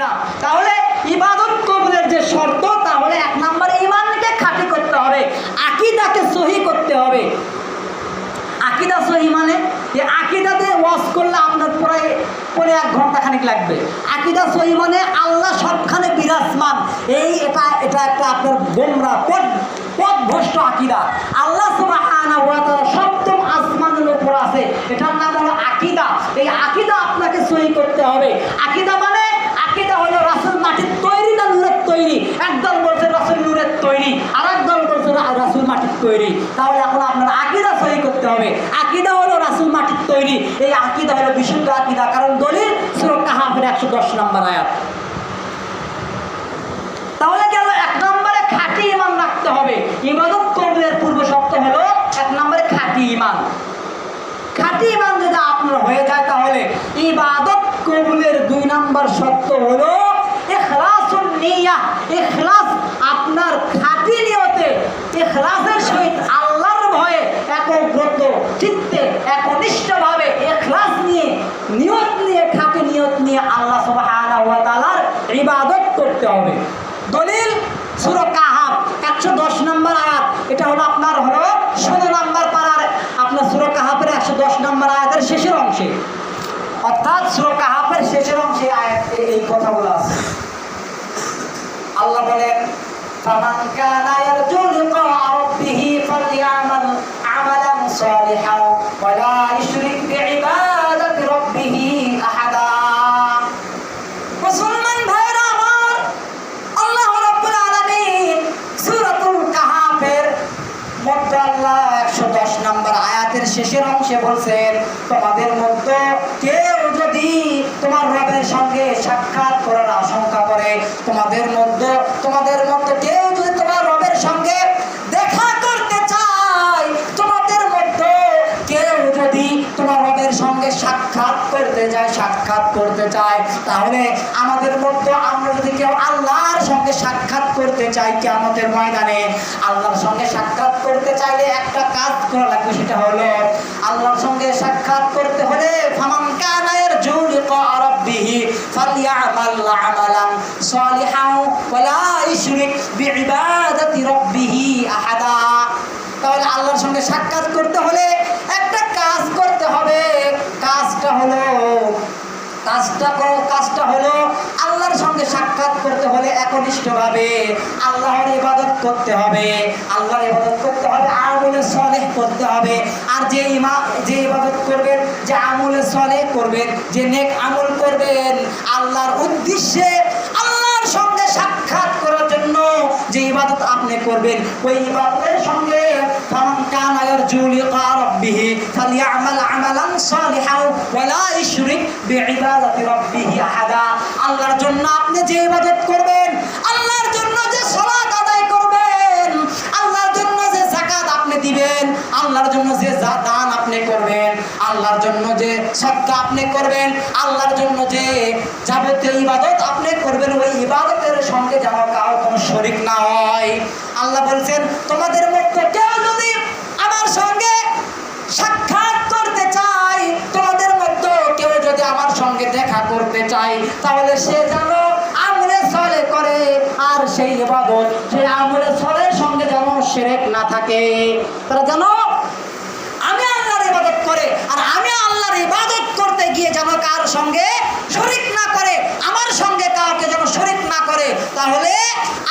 না। তাহলে ইবাদত কবুলের যে শর্ত, তাহলে 1 নম্বরে ঈমানকে খাঁটি করতে হবে, আকীদাকে সহি করতে হবে। আকীদা সহি মানে এই আকীদাতে ওয়াজ করলে আপনার প্রায় 1 ঘন্টা খানিক লাগবে। আকীদা সহি মানে আল্লাহ সবখানে বিরাজমান, এটা একটা আপনার গোমরা পথভ্রষ্ট আকীদা। আল্লাহ সুবহানাহু ওয়া তাআলা সপ্তম আসমানের উপর আছে, এটার নাম হলো আকীদা। এই আকীদা আপনাকে সহি করতে হবে। আকীদা মানে, আকীদা হলো রাসূল মাটির তৈরি না নূরের তৈরি? একদল বলছে রাসূল নূরের তৈরি, আর একদল বলছে রাসূল মাটির তৈরি। তাহলে এখন আপনার আকীদা সহি করতে হবে। আকীদা হলো রাসূল মাটির তৈরি, এই আকীদা হলো বিশুদ্ধ আকীদা। কারণ দলিল সূরা কাহফের 110 নম্বর আয়াত। তাহলে গেল 1 নম্বরে খাঁটি ঈমান রাখতে হবে। ইবাদত কবুলের পূর্ব শর্ত হলো 1 নম্বরে খাঁটি ঈমান। খাঁটি ঈমান যদি আপনার হয়ে যায়, তাহলে ইবাদত কবুলের 2 নম্বর শর্ত হলো ইখলাসুন নিয়াহ। ইখলাস, আপনার খাঁটি নিয়তে, ইখলাসের সহিত আল্লাহর ভয়ে একগ্রত চিত্তে একনিষ্ঠভাবে ইখলাস নিয়ে, নিয়ত নিয়ে, খাঁটি নিয়ত নিয়ে আল্লাহ সুবহানাহু ওয়া তাআলার ইবাদত করতে হবে। দলিল সূরা কাহফ 110 নম্বর আয়াত। এটা হলো আপনার 16 নম্বর পারার আপনার সূরা কাহফের 110 নম্বর আয়াতের শেষের অংশে, অর্থাৎ সূরা কাহফের শেষের অংশে আয়াতে এই কথাগুলো আছে। আল্লাহ বলেন, ফামান কানা ইয়ারজু লিকা রাব্বিহি ফালইআমাল আমালান সালিহান ওয়া লা ইশরিক বিইবাদাতি রাব্বিহি আহাদা। মুসলমান ভাইরা আমার, আল্লাহ রাব্বুল আলামিন সূরাতুল কাহফের মধ্যে আল্লাহ 110 নম্বর আয়াতের শেষের অংশে বলছেন, তোমাদের মধ্যে কেউ যদি তোমার রবের সঙ্গে সাক্ষাৎ করার আশঙ্কা করে, তোমাদের মধ্যে কেউ যদি তোমার রবের সঙ্গে দেখা করতে চায়, তোমাদের মধ্যে কেউ যদি তোমার রবের সঙ্গে সাক্ষাৎ করতে চায়, তাহলে আমাদের মধ্যে আমরা যদি কেউ আল্লাহর সঙ্গে সাক্ষাৎ করতে চাই, কিয়ামতের ময়দানে আল্লাহর সঙ্গে সাক্ষাৎ করতে চাইলে একটা কাজ করা লাগবে, সেটা হলো আল্লাহর সঙ্গে সাক্ষাৎ করতে হলে ফামান কানা ইয়ারজু লিকা রাব্বিহি ফালইআমাল আমালান সালিহান ওয়া লা ইশরিক বিইবাদাতি রাব্বিহি আহাদা। তাহলে আল্লাহর সঙ্গে সাক্ষাৎ করতে হলে একটা কাজ করতে হবে। কাজটা হলো আল্লাহর সঙ্গে সাক্ষাৎ করতে হলে একনিষ্ঠভাবে আল্লাহর ইবাদত করতে হবে। আল্লাহর ইবাদত করতে হবে, আমলে সালেহ করতে হবে। আর যে ইবাদত করবেন, যে আমলে সালেহ করবেন, যে নেক আমল করবেন আল্লাহর উদ্দেশ্যে, আল্লাহর সঙ্গে সাক্ষাৎ করার জন্য যে ইবাদত আপনি করবেন, ওই ইবাদতের সঙ্গে ফামান কানা ইয়ারজু লিকা রাব্বিহি ফালইআমাল আমালান সালিহান ওয়া লা ইশরিক বিইবাদাতি রাব্বিহি আহাদা। আল্লাহর জন্য আপনি যে ইবাদত করবেন, আল্লাহর জন্য যে সালাত আদায় করবেন, আল্লাহর জন্য যে যাকাত আপনি দিবেন, আল্লাহর জন্য যে দান আপনি করবেন, আল্লাহর জন্য যে সদকা আপনি করবেন, আল্লাহর জন্য যে যাবতীয় ইবাদত আপনি করবেন, ওই ইবাদতের সঙ্গে যেন কারো কোনো শরীক না হয়। আল্লাহ বলছেন, তোমাদের মধ্যে কেউ যদি আমার সঙ্গে সাক্ষাৎ করতে চায়, তোমাদের মধ্যে কেউ যদি আমার সঙ্গে দেখা করতে চায়, তাহলে সে যেন আমলে সালেহ করে, আর সেই ইবাদত, সেই আমলে সালেহের সঙ্গে যেন শিরক না থাকে। তারা যেন আমি আল্লাহর ইবাদত করে, আর আমি আল্লাহর ইবাদত করতে গিয়ে যেন কার সঙ্গে শরীক না করে, আমার সঙ্গে কাউকে যেন শরীক না করে। তাহলে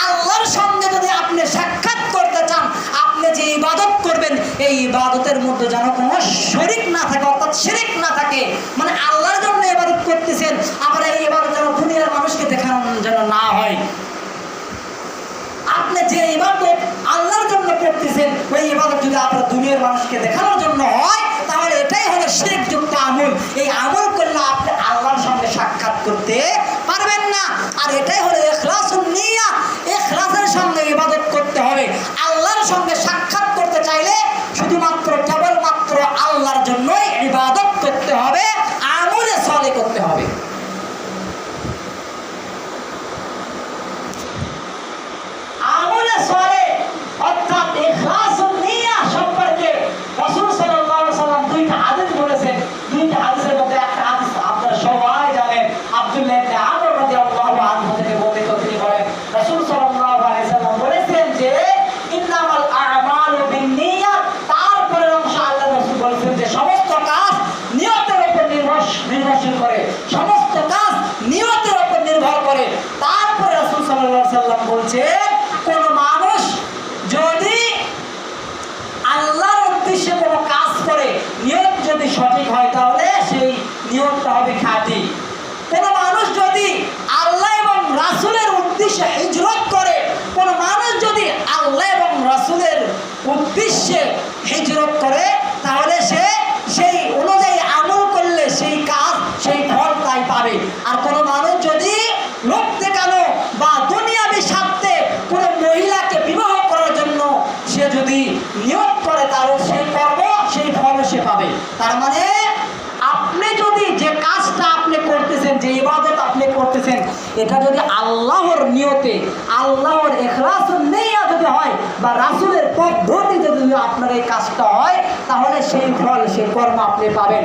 আল্লাহর সঙ্গে যদি আপনি সাক্ষাৎ করতে চান, আপনি যে ইবাদত করবেন, এই ইবাদতের মধ্যে যেন কোনো শরীক না থাকে, অর্থাৎ শিরক না থাকে। মানে আল্লাহর জন্য ইবাদত করতেছেন, আবার এই ইবাদত যেন দুনিয়ার মানুষকে দেখানো যেন না হয়। আপনি যে ইবাদত আল্লাহর জন্য করতেছেন, ওই ইবাদত যদি আপনার দুনিয়ার মানুষকে দেখানোর জন্য হয়, তাহলে এটাই হলো শিরকযুক্ত আমল। এই আমল করলে আপনি আল্লাহর সঙ্গে সাক্ষাৎ করতে পারবেন না। আর এটাই হলো ইখলাসুন নিয়াহ। ইখলাসের সঙ্গে ইবাদত করতে হবে। আল্লাহর সঙ্গে সাক্ষাৎ করতে চাইলে শুধুমাত্র কেবলমাত্র আল্লাহর জন্যই ইবাদত করতে হবে, আমলে সালেহ করতে হবে। আমলে সালেহ অর্থাৎ ইখলাসুন নিয়াহ সম্পর্কে রাসূল সাল্লাল্লাহু আলাইহি ওয়াসাল্লাম 2টা হাদিস বলেছেন। 2টা হাদিসের মধ্যে একটা হাদিস আপনারা সবাই জানেন, আব্দুল্লাহ ইবনে আমর রাদিয়াল্লাহু কোনো মানুষ যদি লোক দেখানো বা দুনিয়াবি স্বার্থে কোনো মহিলাকে বিবাহ করার জন্য সে যদি নিয়োগ করে, তাহলে সেই কর্ম সেই ফল সে পাবে। তার মানে আপনি যদি যে কাজটা আপনি করতেছেন, যে ইবাদত আপনি করতেছেন, এটা যদি আল্লাহর নিয়তে, আল্লাহর ইখলাস নিয়া যদি হয়, বা রাসূলের পদ্ধতিতে যদি আপনার এই কাজটা হয়, তাহলে সেই ফল সেই কর্ম আপনি পাবেন।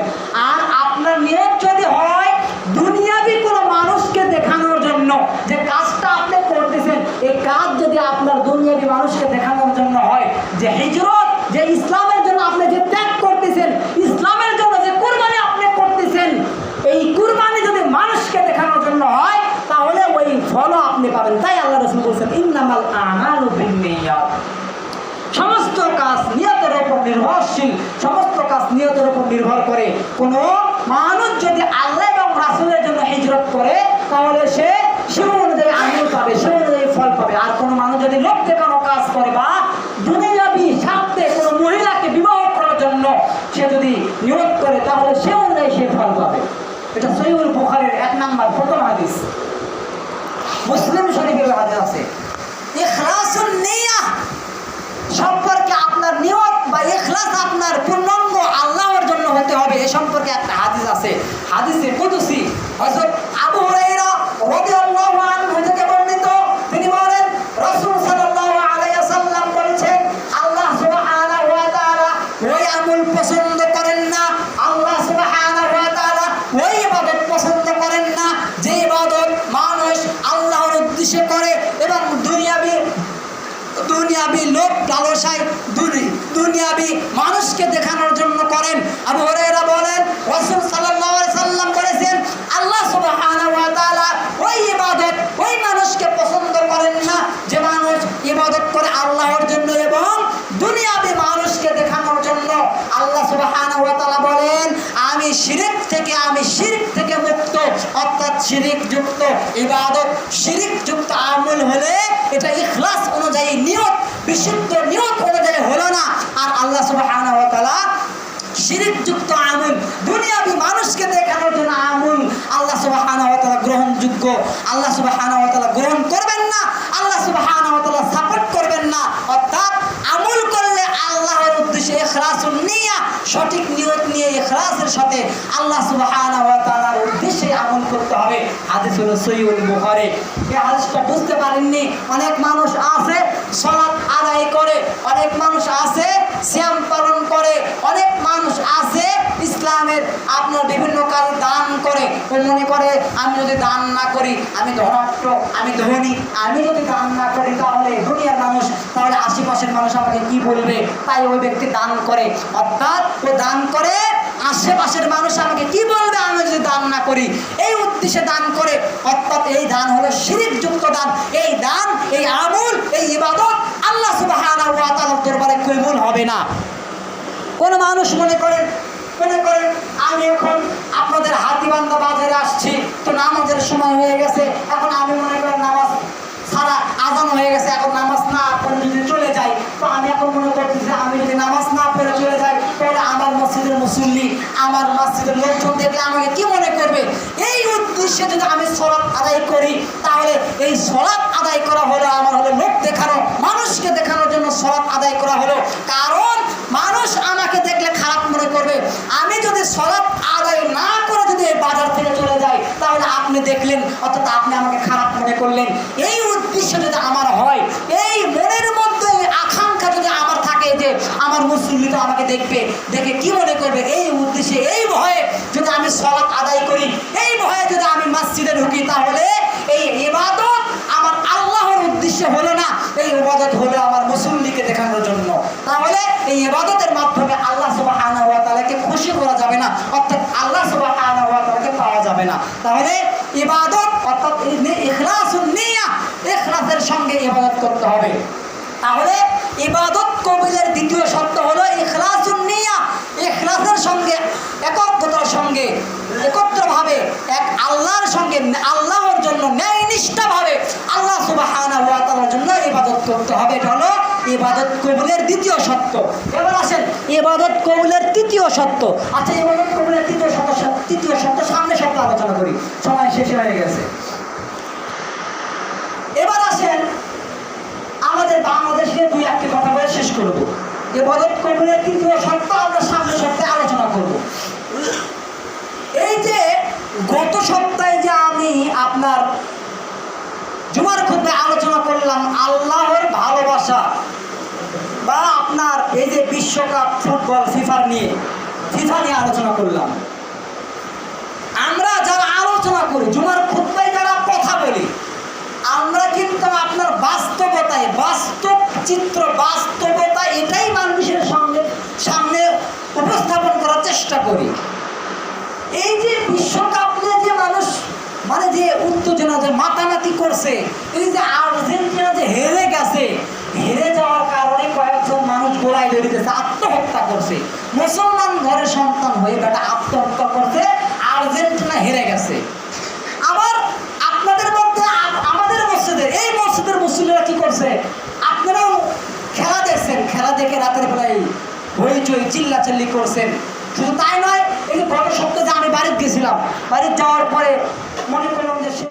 আর আপনার নিয়ত যদি হয় দুনিয়াবি কোনো মানুষকে দেখানোর জন্য, যে কাজটা আপনি করতেছেন এই কাজ যদি আপনার দুনিয়াবি মানুষকে দেখানোর জন্য হয়, যে হিজরত, যে ইসলামের জন্য আপনি যে ত্যাগ করতেছেন, ইসলামের জন্য যে কুরবানি আপনি করতেছেন, এই কুরবানি যদি মানুষকে দেখানোর জন্য হয়, তাহলে ওই ফলও আপনি পাবেন। তাই আল্লাহ রাসূল বলেছেন, ইন্নামাল আমালু বিন্নিয়াত। সমস্ত কাজ নিয়তের উপর নির্ভরশীল, সমস্ত কাজ নিয়তের উপর নির্ভর করে। কোনো মানুষ যদি আল্লাহ এবং রাসূলের জন্য হিজরত করে, তাহলে সে অনুযায়ী আমল পাবে, সে অনুযায়ী ফল পাবে। আর কোনো মানুষ যদি লোক দেখানো কাজ করে বা দুনিয়াবি স্বার্থে কোনো মহিলাকে বিবাহ করার জন্য সে যদি নিয়োগ করে, তাহলে সে অনুযায়ী সে ফল পাবে। এটা সহিহুল বুখারীর 1 নম্বর প্রথম হাদিস। মুসলিম শরীফের হাদিস আছে। ইখলাসুন নিয়াহ সম্পর্কে আপনার নিয়ত বা ইখলাস আপনার পূর্ণাঙ্গ আল্লাহর জন্য হতে হবে, এ সম্পর্কে একটা হাদিস আছে। হাদিসে কুদসি হযরত আবু হুরায়রা রাদিয়াল্লাহু আনহু থেকে বর্ণিত। তিনি বলেন, রাসূল সাল্লাল্লাহু আলাইহি ওয়াসাল্লাম বলেছেন, আল্লাহ সুবহানাহু ওয়া তাআলা ওই আমল পছন্দ করেন না, আল্লাহ সুবহানাহু ওয়া তাআলা ওই ইবাদত পছন্দ করেন না যে ইবাদত মানুষ আল্লাহর উদ্দেশ্যে করে এবং দুনিয়াবি লোক লালসায় দুনিয়াবি মানুষকে দেখানোর জন্য করেন। আবু হুরায়রা বলেন, রাসূল সাল্লাল্লাহু আলাইহি সাল্লাম বলেছেন, আল্লাহ সুবহানাহু ওয়া তাআলা ওই ইবাদত ওই মানুষকে পছন্দ করেন না যে মানুষ ইবাদত করে আল্লাহর জন্য এবং দুনিয়াবি মানুষকে দেখানোর জন্য। আল্লাহ সুবহানাহু ওয়া তাআলা বলেন, আমি শিরক থেকে মুক্ত, অর্থাৎ শিরক যুক্ত ইবাদত, শিরক যুক্ত আমল হলে এটা ইখলাস অনুযায়ী নিয়ত, বিশুদ্ধ নিয়ত অনুযায়ী হলো না। আর আল্লাহ সুবহানাহু ওয়া তাআলা শিরক যুক্ত আমল, দুনিয়াবি মানুষকে দেখানোর জন্য আমল আল্লাহ সুবহানাহু ওয়া তাআলা গ্রহণযোগ্য, আল্লাহ সুবহানাহু ওয়া তাআলা গ্রহণ করবেন না, আল্লাহ সুবহানাহু ওয়া তাআলা সাপোর্ট করবেন না। অর্থাৎ আমল করলে আল্লাহর উদ্দেশ্যে ইখলাসুন নিয়া, সঠিক নিয়ত নিয়ে ইখলাসের সাথে আল্লাহ সুবহানাহু ওয়া তাআলার উদ্দেশ্যে আমল করতে হবে। হাদিস হলো সহিহুল বুখারী। এই হাদিসটা বুঝতে পারেননি, অনেক মানুষ আছে সালাত আদায় করে, অনেক মানুষ আছে সিয়াম পালন করে, অনেক মানুষ আছে ইসলামের আপনার বিভিন্ন কাজ দান করে। মনে করে আমি যদি দান না করি আমি ধনাঢ্য, আমি ধনী, আমি যদি দান না করি তাহলে দুনিয়ার মানুষ, তাহলে আশেপাশের মানুষ আমাকে কি বলবে, তাই ওই ব্যক্তি দান করে। অর্থাৎ ও দান করে আশেপাশের মানুষ আমাকে কি বলবে আমি যদি দান না করি, এই উদ্দেশ্যে দান করে। অর্থাৎ এই দান হলো শিরক যুক্ত দান। এই দান, এই আমল, এই ইবাদত আল্লাহ সুবহানাহু ওয়া তাআলার দরবারে কবুল হবে না। কোন মানুষ মনে করেন আমি এখন আপনাদের হাতিবান্ধা বাজারে আসছি, তো নামাজের সময় হয়ে গেছে, এখন আমি মনে করেন নামাজ সারা আজান হয়ে গেছে, এখন নামাজ না পড়ে যদি চলে যাই, তো আমি এখন মনে করতেছি আমি যদি নামাজ না পড়ে চলে যাই তাহলে আমার মসজিদের মুসল্লি, আমার মসজিদের লোকজন দেখলে আমাকে কি মনে করবে। এই উদ্দেশ্যে যদি আমি সালাত আদায় করি, তাহলে এই সালাত আদায় করা হলো আমার হলো লোক দেখানো, মানুষকে দেখানোর জন্য সালাত আদায় করা হলো। কারণ মানুষ আমাকে দেখলে খারাপ মনে করবে। আমি যদি সালাত আদায় না করে যদি এই বাজার থেকে চলে যাই, তাহলে আপনি দেখলেন, অর্থাৎ আপনি আমাকে খারাপ মনে করলেন। এই উদ্দেশ্য যদি আমার হয়, এই মনের মধ্যে আকাঙ্ক্ষা যদি আমার থাকে যে আমার মুসল্লি তো আমাকে দেখবে, দেখে কি মনে করবে, এই উদ্দেশ্যে, এই ভয়ে যদি আমি সালাত আদায় করি, এই ভয়ে যদি আমি মসজিদে ঢুকি, তাহলে এই ইবাদত আমার আল্লাহর উদ্দেশ্যে হলো না, এই ইবাদত হলো আমার মুসল্লিকে দেখানোর জন্য। তাহলে এই ইবাদতের মাধ্যমে আল্লাহ সুবহানাহু ওয়া তাআলাকে খুশি করা যাবে না, অর্থাৎ আল্লাহ সুবহানাহু ওয়া তাআলাকে পাওয়া যাবে না। তাহলে ইবাদত অর্থাৎ ইখলাসুন নিয়া, ইখলাসের সঙ্গে ইবাদত করতে হবে। তাহলে ইবাদত কবুলের দ্বিতীয় শর্ত হলো ইখলাসুন নিয়া, ইখলাসের সঙ্গে, একত্রতার সঙ্গে, একত্রভাবে এক আল্লাহর সঙ্গে, আল্লাহর জন্য ন্যায়নিষ্ঠভাবে আল্লাহ সুবহানাহু ওয়া তাআলার জন্য ইবাদত করতে হবে। এটা হলো ইবাদত কবুলের দ্বিতীয় শর্ত। এবার আসেন ইবাদত কবুলের তৃতীয় সত্য। আচ্ছা, ইবাদত কবুলের তৃতীয় সত্য সামনে সপ্তাহে আলোচনা করি, সময় শেষ হয়ে গেছে। এবার আসেন আমাদের বাংলাদেশে দুই একটি কথা বলে শেষ করব। ইবাদত কবুলের তৃতীয় সত্য আমরা সামনে সপ্তাহে আলোচনা করব। এই যে গত সপ্তাহে যে আমি আপনার জুমার খুতবায় আলোচনা করলাম আল্লাহর ভালোবাসা বা আপনার এই যে বিশ্বকাপ ফুটবল ফিফা নিয়ে আলোচনা করলাম। আমরা যারা আলোচনা করি জুমার খুতবায় যারা কথা বলি, আমরা কিন্তু আপনার বাস্তবতায় বাস্তব চিত্র বাস্তবতা এটাই মানুষের সামনে উপস্থাপন করার চেষ্টা করি। এই যে বিশ্বকাপ নিয়ে যে মানুষ মানে যে উত্তেজনা যে মাতামাতি করছে, এই যে আর্জেন্টিনা যে হেরে গেছে, হেরে যাওয়ার কারণে কয়েকজন মানুষ গোড়ায় বেরিয়েছে, আত্মহত্যা করছে। মুসলমান ঘরের সন্তান হয়ে বেটা আত্মহত্যা করছে, আর্জেন্টিনা হেরে গেছে। আবার আপনাদের মধ্যে আমাদের মসজিদের এই মসজিদের মুসলিমরা কি করছে, আপনারাও খেলা দেখছেন, খেলা দেখে রাতের বেলায় হইচই চিল্লাচিল্লি করছেন। শুধু তাই নয়, এই যে গত সপ্তাহে আমি বাড়িতে গেছিলাম, বাড়িতে যাওয়ার পরে মনে করলাম যে